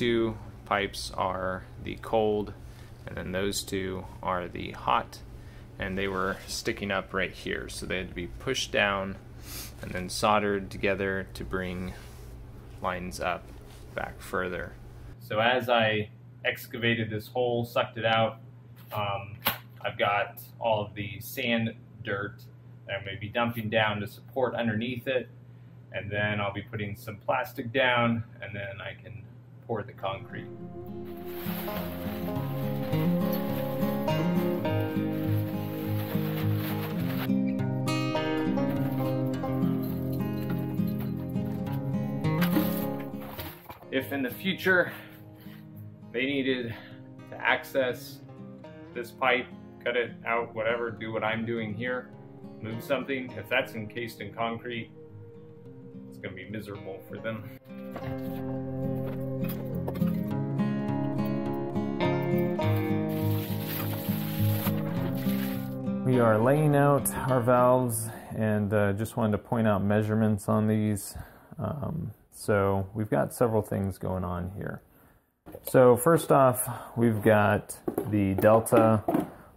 two pipes are the cold, and then those two are the hot, and they were sticking up right here, so they had to be pushed down and then soldered together to bring lines up back further. So as I excavated this hole, sucked it out, I've got all of the sand dirt that I'm going to be dumping down to support underneath it, and then I'll be putting some plastic down, and then I can pour the concrete. If in the future they needed to access this pipe, cut it out, whatever, do what I'm doing here, move something, if that's encased in concrete, it's going to be miserable for them. We are laying out our valves, and just wanted to point out measurements on these. So we've got several things going on here. So first off, we've got the Delta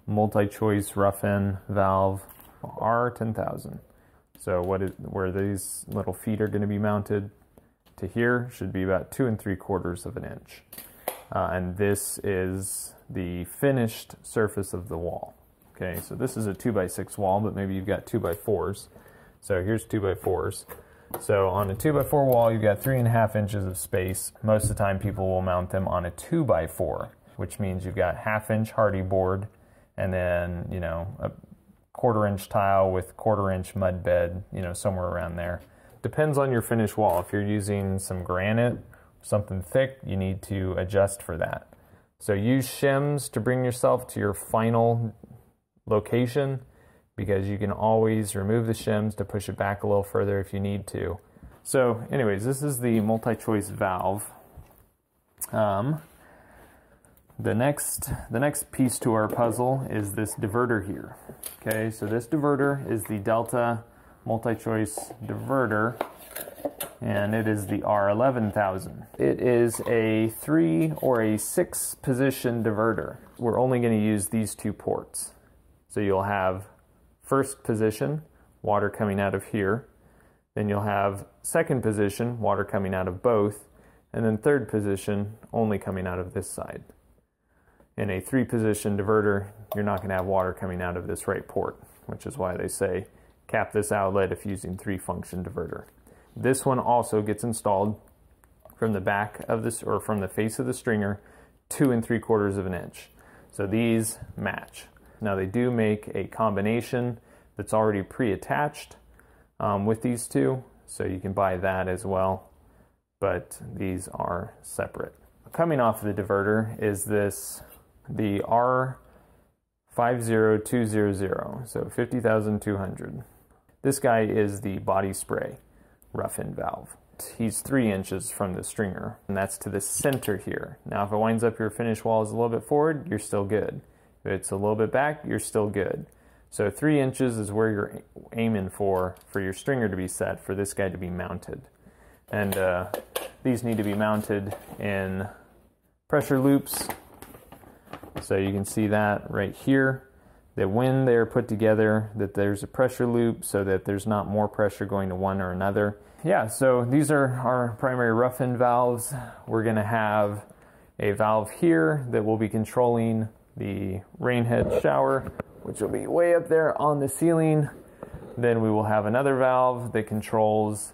multi-choice rough-in valve R10000. So where these little feet are going to be mounted to here should be about 2 3/4 of an inch. And this is the finished surface of the wall. Okay, so this is a 2x6 wall, but maybe you've got 2x4s. So here's 2x4s. So on a 2x4 wall, you've got 3.5 inches of space. Most of the time people will mount them on a 2x4, which means you've got 1/2 inch Hardie board, and then, you know, a 1/4 inch tile with 1/4 inch mud bed, you know, somewhere around there. Depends on your finished wall. If you're using some granite, something thick, you need to adjust for that. So use shims to bring yourself to your final location, because you can always remove the shims to push it back a little further if you need to. So anyways, this is the multi-choice valve. The next piece to our puzzle is this diverter here. Okay, so this diverter is the Delta multi-choice diverter, and it is the R11000. It is a 3 or a 6 position diverter. We're only going to use these 2 ports. So you'll have first position, water coming out of here. Then you'll have second position, water coming out of both. And then third position, only coming out of this side. In a 3-position diverter, you're not going to have water coming out of this right port, which is why they say cap this outlet if using 3-function diverter. This one also gets installed from the back of this, or from the face of the stringer, 2 3/4 of an inch. So these match. Now they do make a combination that's already pre-attached with these two, so you can buy that as well, but these are separate. Coming off of the diverter is the R50200, so 50,200. This guy is the body spray rough-in valve. He's 3 inches from the stringer, and that's to the center here. Now if it winds up your finished wall is a little bit forward, you're still good. If it's a little bit back, you're still good. So 3 inches is where you're aiming for your stringer to be set, for this guy to be mounted. And these need to be mounted in pressure loops. So you can see that right here, that when they're put together, that there's a pressure loop so that there's not more pressure going to one or another. Yeah, so these are our primary rough-in valves. We're going to have a valve here that will be controlling the rain head shower, which will be way up there on the ceiling. Then we will have another valve that controls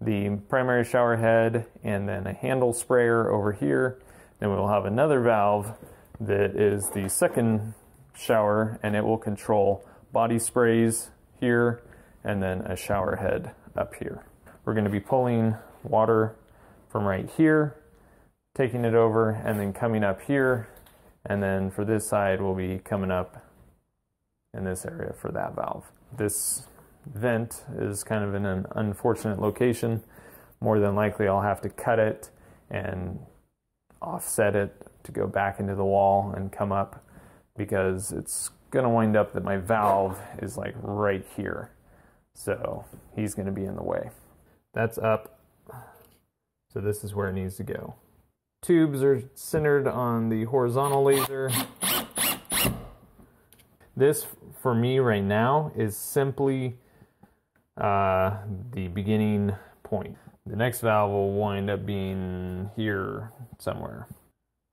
the primary shower head, and then a handle sprayer over here. Then we will have another valve that is the second shower, and it will control body sprays here, and then a shower head up here. We're going to be pulling water from right here, taking it over, and then coming up here. And then for this side, we'll be coming up in this area for that valve. This vent is kind of in an unfortunate location. More than likely, I'll have to cut it and offset it to go back into the wall and come up, because it's going to wind up that my valve is like right here. So he's going to be in the way. That's up. So this is where it needs to go. tubes are centered on the horizontal laser. This, for me right now, is simply the beginning point. The next valve will wind up being here somewhere.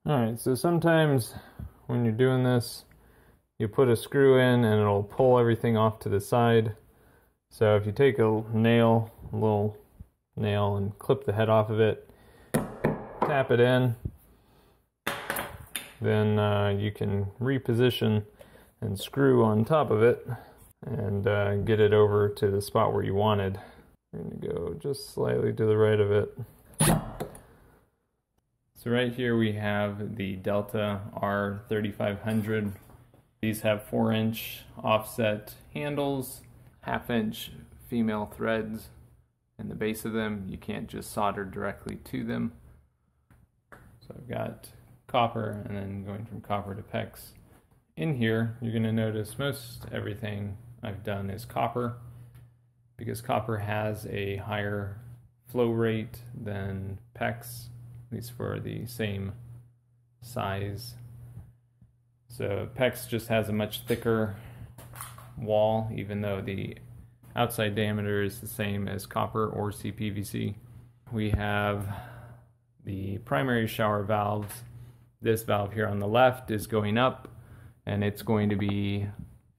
Alright, so sometimes when you're doing this, you put a screw in and it'll pull everything off to the side. So if you take a little nail, and clip the head off of it, tap it in, then you can reposition and screw on top of it and get it over to the spot where you wanted. We're going to go just slightly to the right of it. So right here we have the Delta R3500. These have 4-inch offset handles, 1/2-inch female threads in the base of them. You can't just solder directly to them. So I've got copper, and then going from copper to PEX. In here, you're going to notice most everything I've done is copper, because copper has a higher flow rate than PEX, at least for the same size. So PEX just has a much thicker wall, even though the outside diameter is the same as copper or CPVC. We have the primary shower valves. This valve here on the left is going up, and it's going to be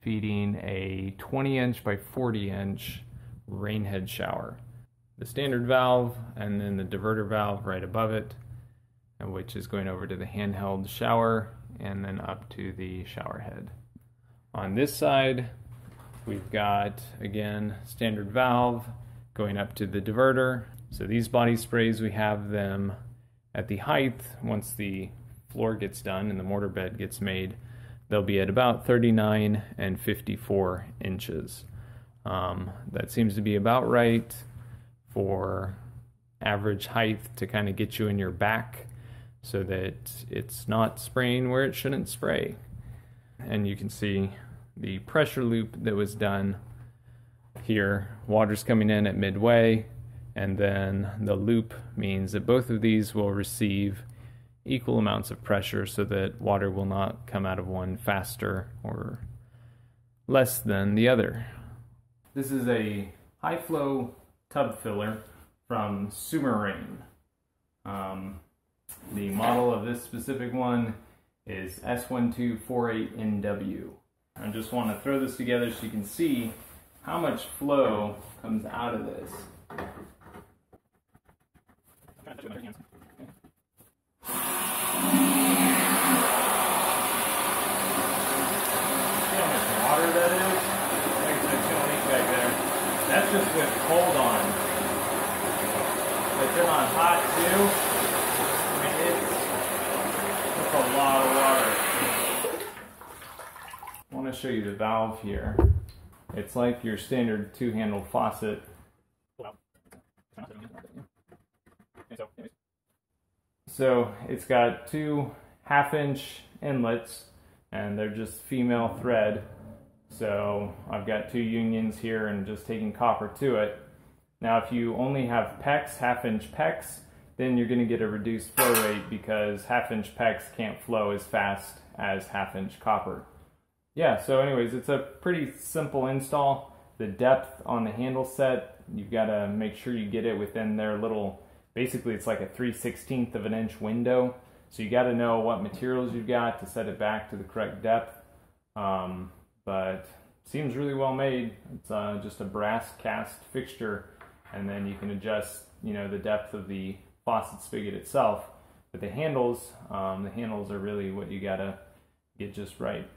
feeding a 20-inch by 40-inch rain head shower. The standard valve, and then the diverter valve right above it, which is going over to the handheld shower and then up to the shower head. On this side, we've got, again, standard valve going up to the diverter. So these body sprays, we have them at the height, once the floor gets done and the mortar bed gets made, they'll be at about 39 and 54 inches. That seems to be about right for average height to kind of get you in your back so that it's not spraying where it shouldn't spray. And you can see the pressure loop that was done here. Water's coming in at midway, and then the loop means that both of these will receive equal amounts of pressure so that water will not come out of one faster or less than the other. This is a high flow tub filler from Summerain. The model of this specific one is S1248NW. I just want to throw this together so you can see how much flow comes out of this. Water that is. There's gonna leak back there. That's just with cold on. If they're on hot too, I mean it's a lot of water. I want to show you the valve here. It's like your standard two-handle faucet. So it's got two 1/2-inch inlets, and they're just female thread. So I've got two unions here and just taking copper to it. Now if you only have PEX, 1/2-inch PEX, then you're going to get a reduced flow rate because 1/2-inch PEX can't flow as fast as 1/2-inch copper. Yeah, so anyways, it's a pretty simple install. The depth on the handle set, you've got to make sure you get it within their little, basically it's like a 3/16 of an inch window. So you got to know what materials you've got to set it back to the correct depth. But seems really well made. It's just a brass cast fixture, and then you can adjust, you know, the depth of the faucet spigot itself. But the handles are really what you gotta get just right.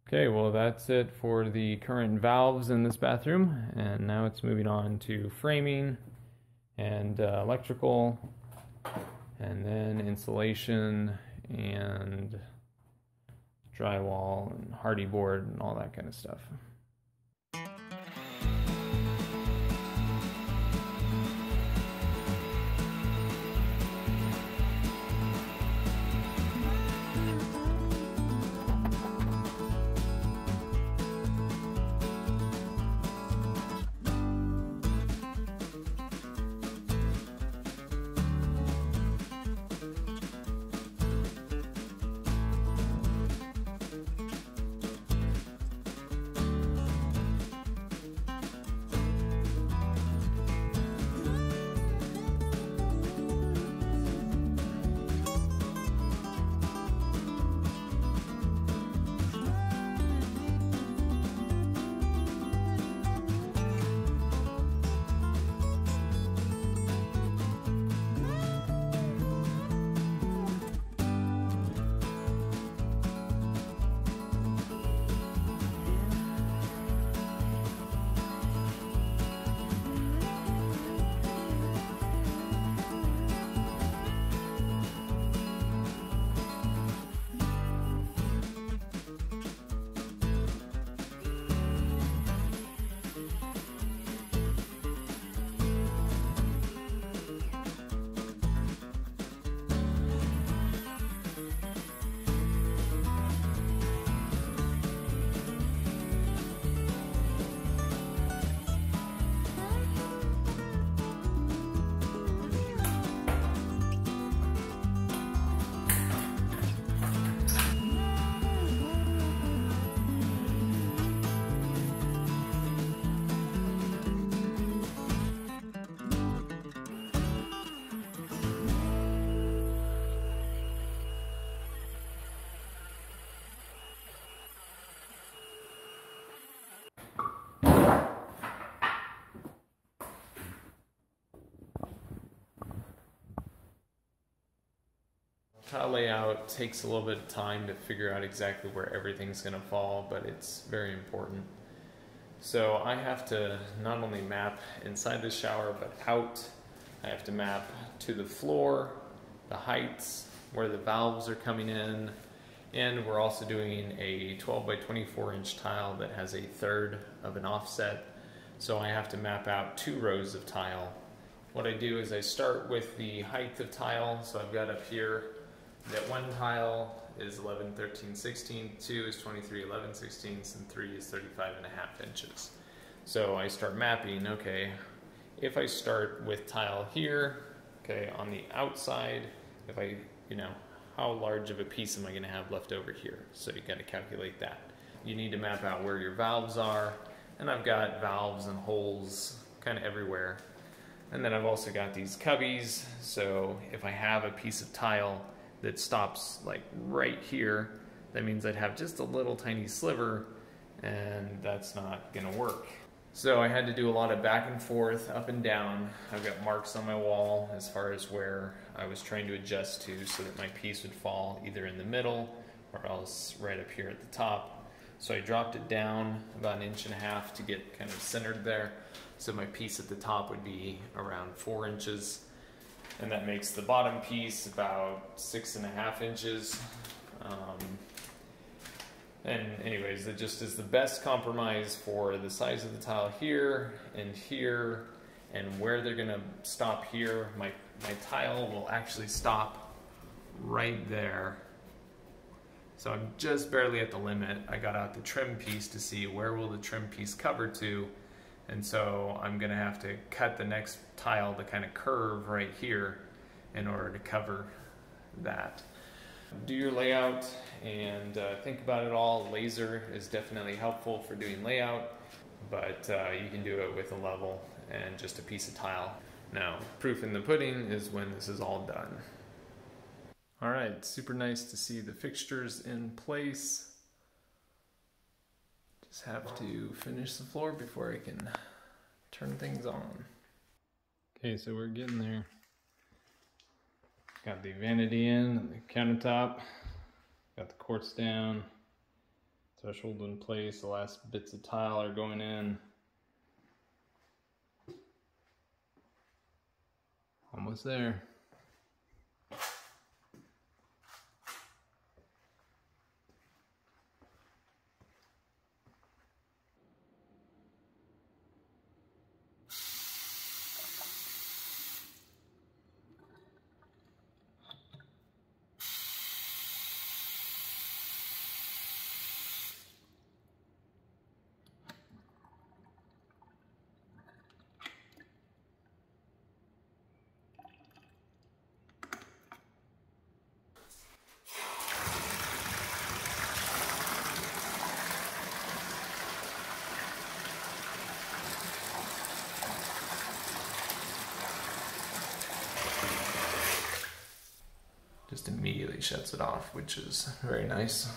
Okay, well that's it for the current valves in this bathroom, and now it's moving on to framing and electrical, and then insulation and drywall and Hardie board and all that kind of stuff. Tile layout takes a little bit of time to figure out exactly where everything's going to fall, but it's very important. So I have to not only map inside the shower, but out. I have to map to the floor, the heights, where the valves are coming in, and we're also doing a 12 by 24 inch tile that has a third of an offset. So I have to map out 2 rows of tile. What I do is I start with the height of tile. So I've got up here that 1 tile is 11, 13, 16, 2 is 23, 11, 16, and 3 is 35 and a half inches. So I start mapping, okay, if I start with tile here, okay, on the outside, if I, how large of a piece am I going to have left over here? So you got to calculate that. You need to map out where your valves are, and I've got valves and holes kind of everywhere. And then I've also got these cubbies, so if I have a piece of tile that stops like right here, that means I'd have just a little tiny sliver, and that's not gonna work. So I had to do a lot of back and forth, up and down. I've got marks on my wall as far as where I was trying to adjust to so that my piece would fall either in the middle or else right up here at the top. So I dropped it down about 1.5 inches to get kind of centered there. So my piece at the top would be around 4 inches. And that makes the bottom piece about 6.5 inches. And anyways, it just is the best compromise for the size of the tile here, and where they're gonna stop here. My tile will actually stop right there. So I'm just barely at the limit. I got out the trim piece to see where will the trim piece cover to. And so I'm gonna have to cut the next tile to kind of curve right here in order to cover that. Do your layout and think about it all. Laser is definitely helpful for doing layout, but you can do it with a level and just a piece of tile. Now, proof in the pudding is when this is all done. All right, super nice to see the fixtures in place. Just have to finish the floor before I can turn things on. Okay, so we're getting there. Got the vanity in and the countertop. Got the quartz down. Threshold in place. The last bits of tile are going in. Almost there. Just immediately shuts it off, which is very nice.